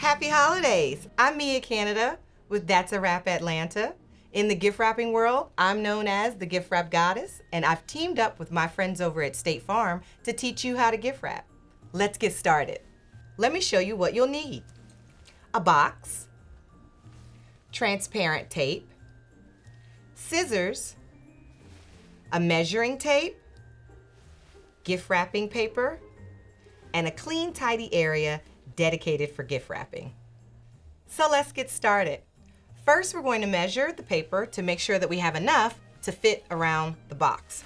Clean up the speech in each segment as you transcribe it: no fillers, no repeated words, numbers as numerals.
Happy holidays! I'm Mia Canada with That's a Wrap Atlanta. In the gift wrapping world, I'm known as the gift wrap goddess, and I've teamed up with my friends over at State Farm to teach you how to gift wrap. Let's get started. Let me show you what you'll need. A box, transparent tape, scissors, a measuring tape, gift wrapping paper, and a clean, tidy area dedicated for gift wrapping. So let's get started. First, we're going to measure the paper to make sure that we have enough to fit around the box.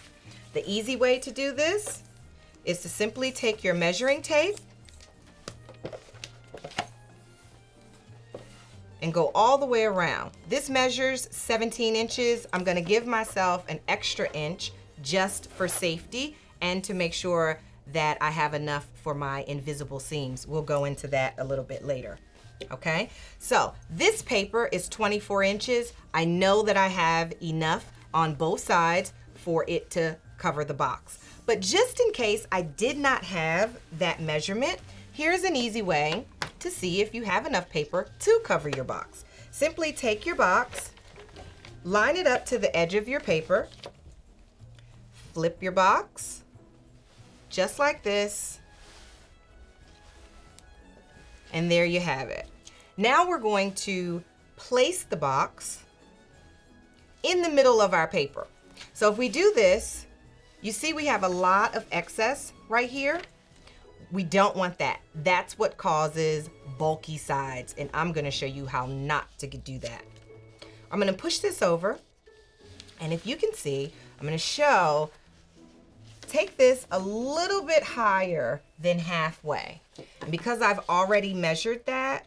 The easy way to do this is to simply take your measuring tape and go all the way around. This measures 17 inches. I'm going to give myself an extra inch just for safety and to make sure that I have enough for my invisible seams. We'll go into that a little bit later. Okay, so this paper is 24 inches. I know that I have enough on both sides for it to cover the box. But just in case I did not have that measurement, here's an easy way to see if you have enough paper to cover your box. Simply take your box, line it up to the edge of your paper, flip your box, just like this, and there you have it. Now we're going to place the box in the middle of our paper. So if we do this, you see we have a lot of excess right here. We don't want that. That's what causes bulky sides, and I'm gonna show you how not to do that. I'm gonna push this over, and if you can see, I'm gonna show, take this a little bit higher than halfway. And because I've already measured that,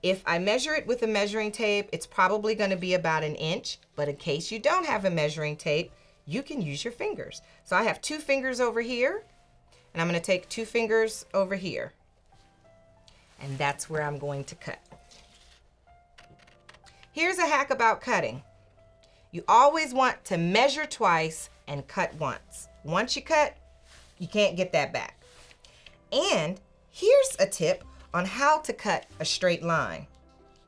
if I measure it with a measuring tape, it's probably gonna be about an inch, but in case you don't have a measuring tape, you can use your fingers. So I have 2 fingers over here, and I'm gonna take 2 fingers over here. And that's where I'm going to cut. Here's a hack about cutting. You always want to measure twice and cut once. Once you cut, you can't get that back. And here's a tip on how to cut a straight line.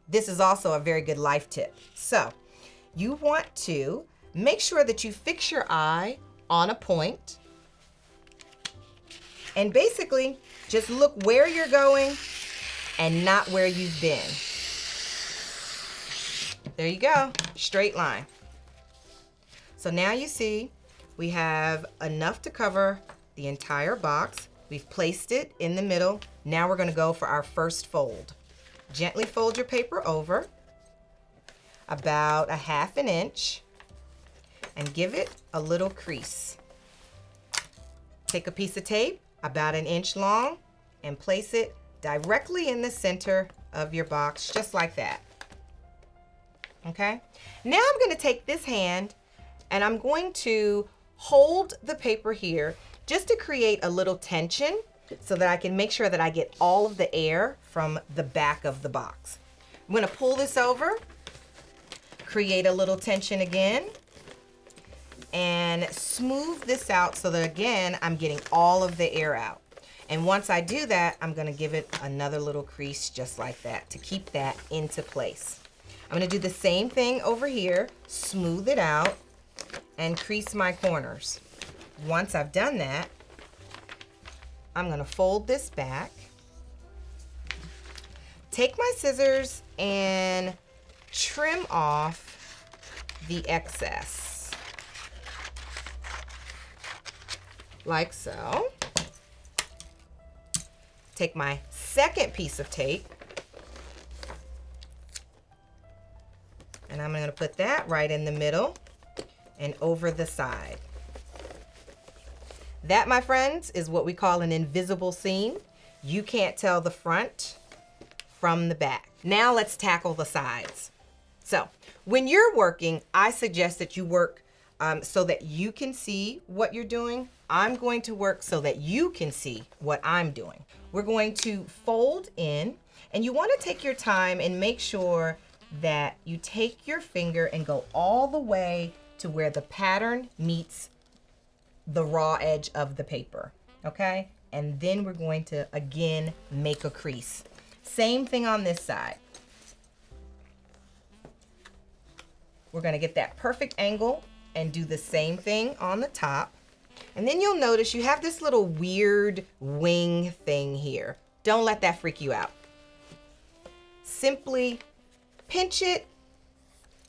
This is also a very good life tip. So you want to make sure that you fix your eye on a point and basically just look where you're going and not where you've been. There you go, straight line. So now you see we have enough to cover the entire box. We've placed it in the middle. Now we're gonna go for our first fold. Gently fold your paper over about a ½ an inch and give it a little crease. Take a piece of tape about an inch long and place it directly in the center of your box, just like that. Okay? Now I'm gonna take this hand and I'm going to hold the paper here just to create a little tension so that I can make sure that I get all of the air from the back of the box. I'm gonna pull this over, create a little tension again, and smooth this out so that again, I'm getting all of the air out. And once I do that, I'm gonna give it another little crease just like that to keep that into place. I'm gonna do the same thing over here, smooth it out, and crease my corners. Once I've done that, I'm gonna fold this back, take my scissors and trim off the excess, like so. Take my second piece of tape, and I'm gonna put that right in the middle and over the side. That, my friends, is what we call an invisible seam. You can't tell the front from the back. Now let's tackle the sides. So when you're working, I suggest that you work so that you can see what you're doing. I'm going to work so that you can see what I'm doing. We're going to fold in, and you want to take your time and make sure that you take your finger and go all the way to where the pattern meets the raw edge of the paper, okay? And then we're going to, again, make a crease. Same thing on this side. We're gonna get that perfect angle and do the same thing on the top. And then you'll notice you have this little weird wing thing here. Don't let that freak you out. Simply pinch it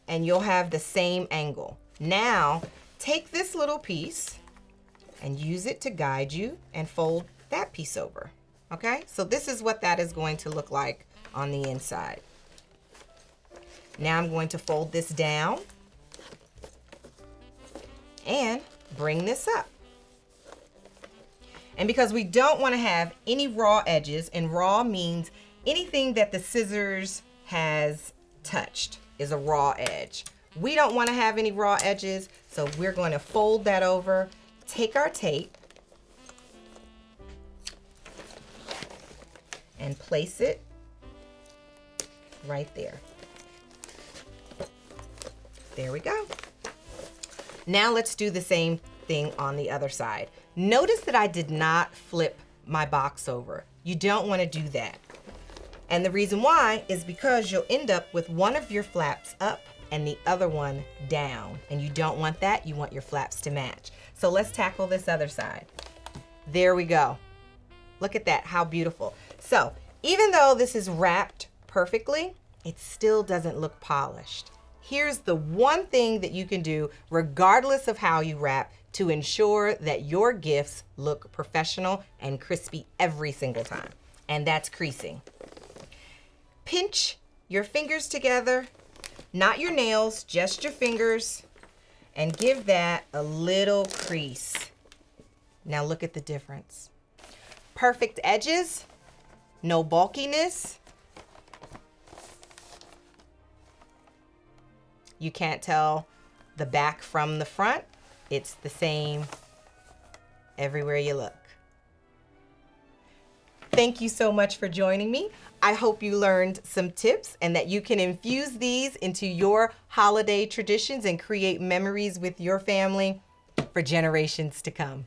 and you'll have the same angle. Now, take this little piece and use it to guide you and fold that piece over, okay? So this is what that is going to look like on the inside. Now I'm going to fold this down and bring this up. And because we don't want to have any raw edges, and raw means anything that the scissors has touched is a raw edge. We don't want to have any raw edges, so we're going to fold that over, take our tape, and place it right there. There we go. Now let's do the same thing on the other side. Notice that I did not flip my box over. You don't want to do that. And the reason why is because you'll end up with one of your flaps up and the other one down. And you don't want that. You want your flaps to match. So let's tackle this other side. There we go. Look at that, how beautiful. So even though this is wrapped perfectly, it still doesn't look polished. Here's the one thing that you can do regardless of how you wrap to ensure that your gifts look professional and crispy every single time. And that's creasing. Pinch your fingers together, not your nails, just your fingers, and give that a little crease. Now look at the difference. Perfect edges, no bulkiness. You can't tell the back from the front. It's the same everywhere you look. Thank you so much for joining me. I hope you learned some tips and that you can infuse these into your holiday traditions and create memories with your family for generations to come.